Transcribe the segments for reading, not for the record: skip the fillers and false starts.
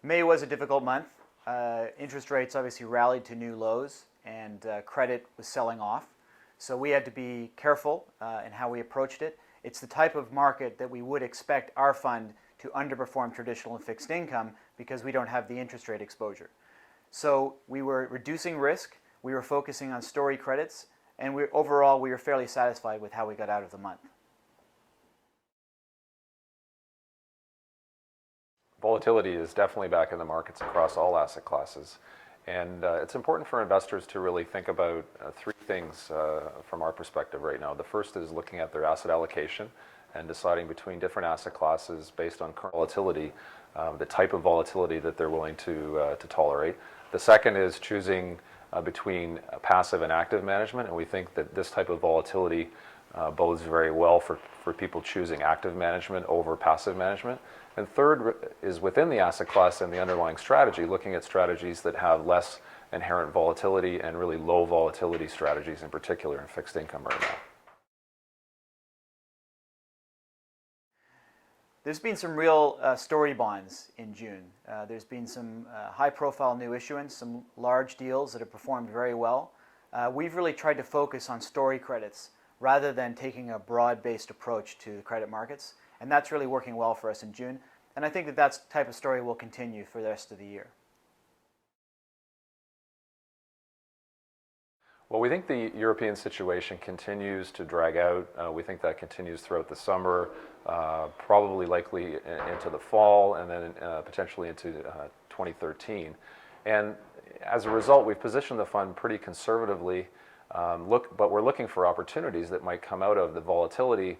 May was a difficult month. Interest rates obviously rallied to new lows, and credit was selling off. So we had to be careful in how we approached it. It's the type of market that we would expect our fund to underperform traditional and fixed income because we don't have the interest rate exposure. So we were reducing risk, we were focusing on story credits, and overall we were fairly satisfied with how we got out of the month. Volatility is definitely back in the markets across all asset classes. And it's important for investors to really think about three things from our perspective right now. The first is looking at their asset allocation and deciding between different asset classes based on current volatility, the type of volatility that they're willing to tolerate. The second is choosing between passive and active management, and we think that this type of volatility bodes very well for people choosing active management over passive management. And third is within the asset class and the underlying strategy, looking at strategies that have less inherent volatility and really low volatility strategies in particular in fixed income right now. There's been some real story bonds in June. There's been some high-profile new issuance, some large deals that have performed very well. We've really tried to focus on story credits rather than taking a broad-based approach to the credit markets, and that's really working well for us in June. And I think that that type of story will continue for the rest of the year. Well, we think the European situation continues to drag out. We think that continues throughout the summer, probably likely into the fall, and then potentially into 2013. And as a result, we've positioned the fund pretty conservatively, but we're looking for opportunities that might come out of the volatility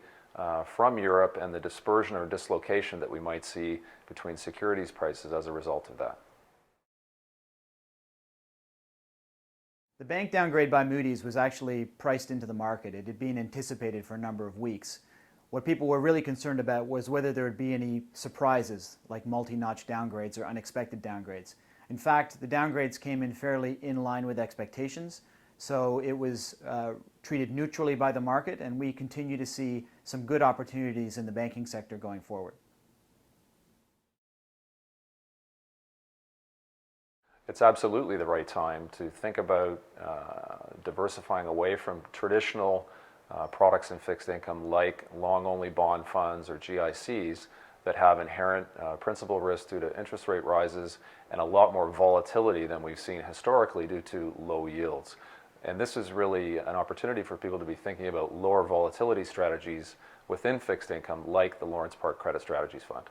from Europe and the dispersion or dislocation that we might see between securities prices as a result of that. The bank downgrade by Moody's was actually priced into the market. It had been anticipated for a number of weeks. What people were really concerned about was whether there would be any surprises, like multi-notch downgrades or unexpected downgrades. In fact, the downgrades came in fairly in line with expectations, so it was treated neutrally by the market, and we continue to see some good opportunities in the banking sector going forward. It's absolutely the right time to think about diversifying away from traditional products in fixed income like long-only bond funds or GICs that have inherent principal risk due to interest rate rises and a lot more volatility than we've seen historically due to low yields. And this is really an opportunity for people to be thinking about lower volatility strategies within fixed income like the Lawrence Park Credit Strategies Fund.